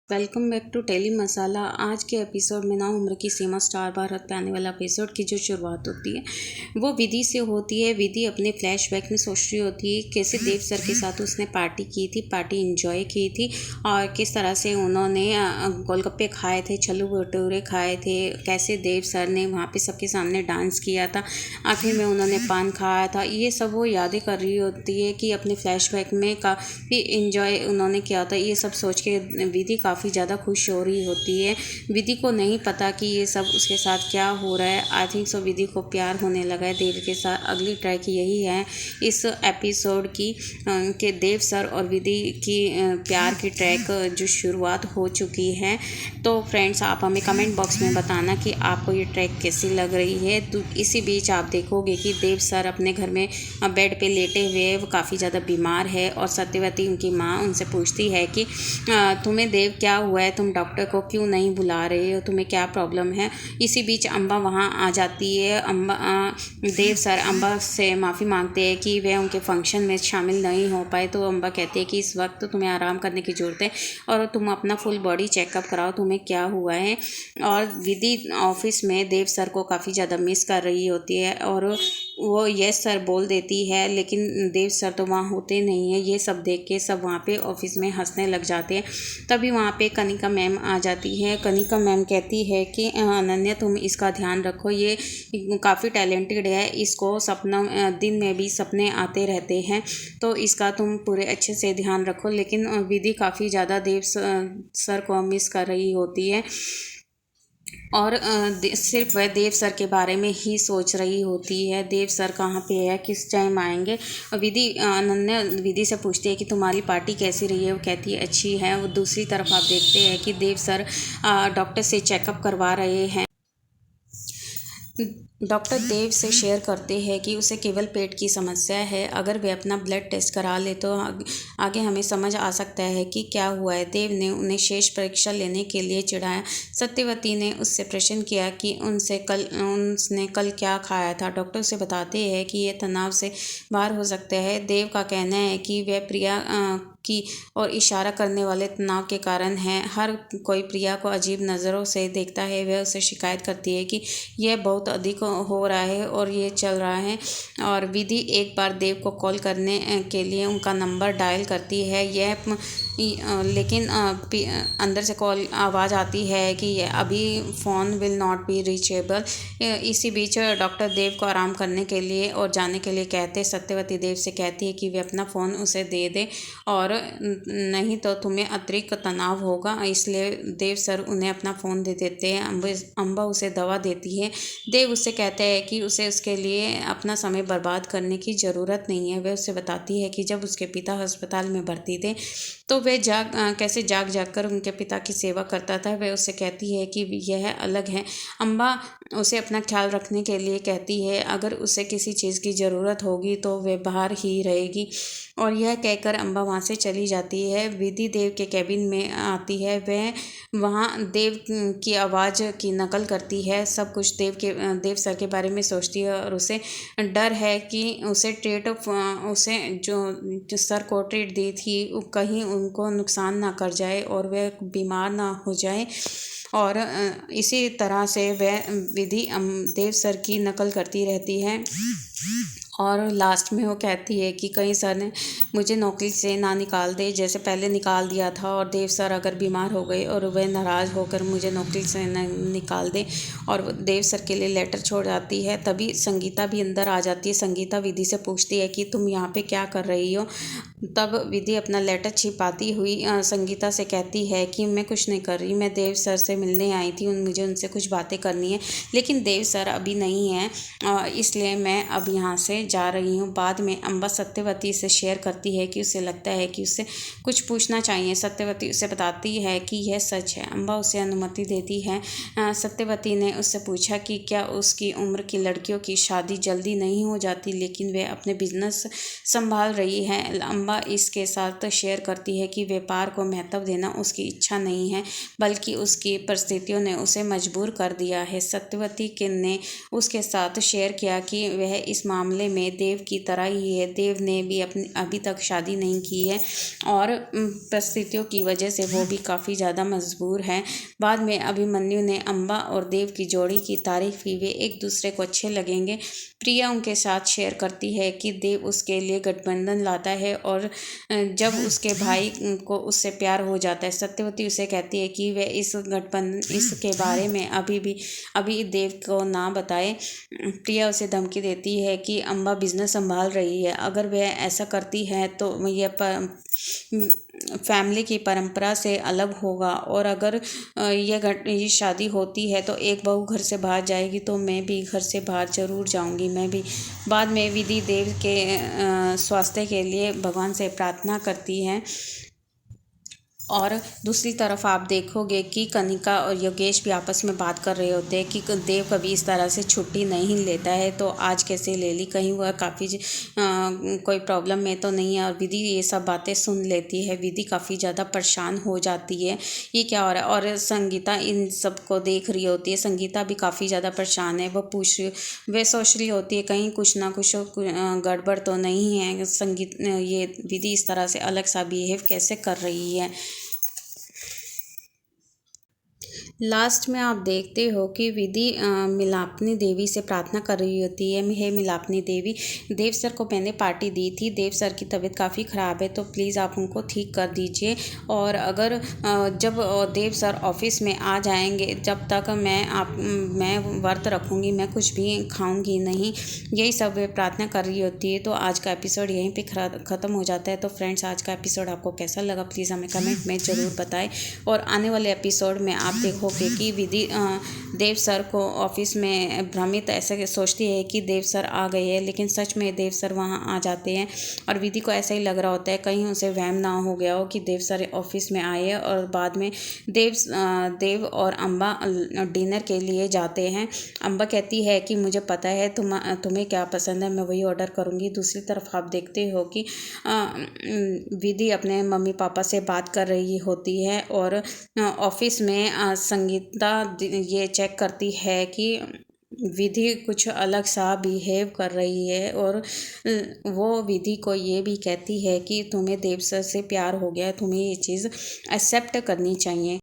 Welcome back to tele मसाला। आज के episode में ना उम्र की सीमा स्टार भारत पे आने वाला एपिसोड की जो शुरुआत होती है वो विधि से होती है। विधि अपने फ्लैशबैक में सोच रही होती है कैसे देव सर के साथ उसने पार्टी की थी, पार्टी एंजॉय की थी और किस तरह से उन्होंने गोलगप्पे खाए थे, छल्लू भटूरे खाए थे, कैसे देव सर ने वहाँ पे सबके सामने डांस किया था, आखिर में उन्होंने पान खाया था। ये सब वो यादें कर रही होती है कि अपने फ्लैशबैक में काफ़ी एंजॉय उन्होंने किया था। ये सब सोच के विधि काफ़ी ज़्यादा खुश हो रही होती है। विधि को नहीं पता कि ये सब उसके साथ क्या हो रहा है। आई थिंक सो विधि को प्यार होने लगा है देव के साथ। अगली ट्रैक यही है इस एपिसोड की कि देव सर और विधि की प्यार की ट्रैक जो शुरुआत हो चुकी है। तो फ्रेंड्स, आप हमें कमेंट बॉक्स में बताना कि आपको ये ट्रैक कैसी लग रही है। तो इसी बीच आप देखोगे कि देव सर अपने घर में बेड पे लेटे हुए वो काफ़ी ज़्यादा बीमार है और सत्यवती उनकी माँ उनसे पूछती है कि तुम्हें देव क्या हुआ है, तुम डॉक्टर को क्यों नहीं बुला रहे हो, तुम्हें क्या प्रॉब्लम है। इसी बीच अम्बा वहाँ आ जाती है। देव सर अम्बा से माफ़ी मांगते हैं कि वे उनके फंक्शन में शामिल नहीं हो पाए। तो अम्बा कहती है कि इस वक्त तुम्हें आराम करने की ज़रूरत है और तुम अपना फुल बॉडी चेकअप कराओ, तुम्हें क्या हुआ है। और विधि ऑफिस में देव सर को काफ़ी ज़्यादा मिस कर रही होती है और वो यस सर बोल देती है, लेकिन देव सर तो वहाँ होते नहीं हैं। ये सब देख के सब वहाँ पे ऑफिस में हंसने लग जाते हैं। तभी वहाँ पे कनिका मैम आ जाती है। कनिका मैम कहती है कि अनन्या तुम इसका ध्यान रखो, ये काफ़ी टैलेंटेड है, इसको सपना दिन में भी सपने आते रहते हैं, तो इसका तुम पूरे अच्छे से ध्यान रखो। लेकिन विधि काफ़ी ज़्यादा देव सर को मिस कर रही होती है और सिर्फ वह देव सर के बारे में ही सोच रही होती है। देव सर कहाँ पे है, किस टाइम आएंगे। और अनन्या विधि से पूछती है कि तुम्हारी पार्टी कैसी रही है। वो कहती है अच्छी है। वो दूसरी तरफ आप देखते हैं कि देव सर डॉक्टर से चेकअप करवा रहे हैं। डॉक्टर देव से शेयर करते हैं कि उसे केवल पेट की समस्या है, अगर वे अपना ब्लड टेस्ट करा ले तो आगे हमें समझ आ सकता है कि क्या हुआ है। देव ने उन्हें शेष परीक्षा लेने के लिए चिढ़ाया। सत्यवती ने उससे प्रश्न किया कि उसने कल क्या खाया था। डॉक्टर उसे बताते हैं कि ये तनाव से बाहर हो सकता है। देव का कहना है कि वह प्रिया की और इशारा करने वाले तनाव के कारण है। हर कोई प्रिया को अजीब नज़रों से देखता है। वह उसे शिकायत करती है कि यह बहुत अधिक हो रहा है और ये चल रहा है। और विधि एक बार देव को कॉल करने के लिए उनका नंबर डायल करती है। लेकिन अंदर से कॉल आवाज़ आती है कि अभी phone will not be reachable. इसी बीच डॉक्टर देव को आराम करने के लिए और जाने के लिए कहते। सत्यवती देव से कहती है कि वे अपना फ़ोन उसे दे दे और नहीं तो तुम्हें अतिरिक्त तनाव होगा। इसलिए देव सर उन्हें अपना फ़ोन दे देते हैं। अम्बा उसे दवा देती है। देव उससे कहते हैं कि उसे उसके लिए अपना समय बर्बाद करने की ज़रूरत नहीं है। वह उसे बताती है कि जब उसके पिता अस्पताल में भर्ती थे तो वह कैसे जाग कर उनके पिता की सेवा करता था। वह उससे कहती है कि यह अलग है। अम्बा उसे अपना ख्याल रखने के लिए कहती है, अगर उसे किसी चीज़ की ज़रूरत होगी तो वह बाहर ही रहेगी। और यह कहकर अम्बा वहाँ से चली जाती है। विधि देव के कैबिन में आती है। वह वहाँ देव की आवाज़ की नकल करती है। सब कुछ देव सर के बारे में सोचती है और उसे डर है कि उसे जो सर को ट्रीट दी थी कहीं उनको नुकसान ना कर जाए और वह बीमार ना हो जाए। और इसी तरह से वह विधि देव सर की नकल करती रहती है और लास्ट में वो कहती है कि कहीं सर ने मुझे नौकरी से ना निकाल दे जैसे पहले निकाल दिया था, और देव सर अगर बीमार हो गए और वह नाराज़ होकर मुझे नौकरी से न निकाल दे। और देव सर के लिए लेटर छोड़ जाती है। तभी संगीता भी अंदर आ जाती है। संगीता विधि से पूछती है कि तुम यहाँ पे क्या कर रही हो। तब विधि अपना लेटर छिपाती हुई संगीता से कहती है कि मैं कुछ नहीं कर रही, मैं देव सर से मिलने आई थी, मुझे उनसे कुछ बातें करनी है, लेकिन देव सर अभी नहीं है, इसलिए मैं अब यहाँ से जा रही हूँ। बाद में अम्बा सत्यवती से शेयर करती है कि उसे लगता है कि उससे कुछ पूछना चाहिए। सत्यवती उसे बताती है कि यह सच है। अम्बा उसे अनुमति देती है। सत्यवती ने उससे पूछा कि क्या उसकी उम्र की लड़कियों की शादी जल्दी नहीं हो जाती, लेकिन वे अपने बिजनेस संभाल रही है। अम्बा अम्बा इसके साथ शेयर करती है कि व्यापार को महत्व देना उसकी इच्छा नहीं है, बल्कि उसकी परिस्थितियों ने उसे मजबूर कर दिया है। सत्यवती ने उसके साथ शेयर किया कि वह इस मामले में देव की तरह ही है। देव ने भी अभी तक शादी नहीं की है और परिस्थितियों की वजह से वो भी काफ़ी ज़्यादा मजबूर है। बाद में अभिमन्यु ने अम्बा और देव की जोड़ी की तारीफ की, वे एक दूसरे को अच्छे लगेंगे। प्रिया उनके साथ शेयर करती है कि देव उसके लिए गठबंधन लाता है और जब उसके भाई को उससे प्यार हो जाता है। सत्यवती उसे कहती है कि वह इसके बारे में अभी देव को ना बताए। प्रिया उसे धमकी देती है कि अम्बा बिजनेस संभाल रही है, अगर वह ऐसा करती है तो यह फैमिली की परंपरा से अलग होगा, और अगर ये शादी होती है तो एक बहू घर से बाहर जाएगी तो मैं भी घर से बाहर ज़रूर जाऊंगी, मैं भी। बाद में विधि देव के स्वास्थ्य के लिए भगवान से प्रार्थना करती है। और दूसरी तरफ आप देखोगे कि कनिका और योगेश भी आपस में बात कर रहे होते हैं कि देव कभी इस तरह से छुट्टी नहीं लेता है, तो आज कैसे ले ली, कहीं वह काफ़ी कोई प्रॉब्लम में तो नहीं है। और विधि ये सब बातें सुन लेती है। विधि काफ़ी ज़्यादा परेशान हो जाती है, ये क्या हो रहा है। और संगीता इन सब को देख रही होती है। संगीता भी काफ़ी ज़्यादा परेशान है। वह सोच रही होती है कहीं कुछ ना कुछ गड़बड़ तो नहीं है, ये विधि इस तरह से अलग सा बिहेव कैसे कर रही है। लास्ट में आप देखते हो कि विधि मिलापनी देवी से प्रार्थना कर रही होती है, हे मिलापनी देवी, देव सर को मैंने पार्टी दी थी, देव सर की तबीयत काफ़ी ख़राब है, तो प्लीज़ आप उनको ठीक कर दीजिए। और अगर जब देव सर ऑफिस में आ जाएंगे, जब तक मैं व्रत रखूँगी, मैं कुछ भी खाऊँगी नहीं। यही सब वे प्रार्थना कर रही होती है। तो आज का एपिसोड यहीं पर ख़त्म हो जाता है। तो फ्रेंड्स, आज का एपिसोड आपको कैसा लगा प्लीज़ हमें कमेंट में ज़रूर बताएं। और आने वाले एपिसोड में आप देखो कि विधि देव सर को ऑफिस में भ्रमित ऐसे सोचती है कि देव सर आ गए हैं, लेकिन सच में देव सर वहाँ आ जाते हैं। और विधि को ऐसा ही लग रहा होता है कहीं उसे वहम ना हो गया हो कि देव सर ऑफिस में आए हैं। और बाद में देव और अम्बा डिनर के लिए जाते हैं। अम्बा कहती है कि मुझे पता है तुम्हें क्या पसंद है, मैं वही ऑर्डर करूँगी। दूसरी तरफ आप देखते हो कि विधि अपने मम्मी पापा से बात कर रही होती है और ऑफिस में संगीता ये चेक करती है कि विधि कुछ अलग सा बिहेव कर रही है। और वो विधि को ये भी कहती है कि तुम्हें देव सर से प्यार हो गया है, तुम्हें ये चीज़ एक्सेप्ट करनी चाहिए।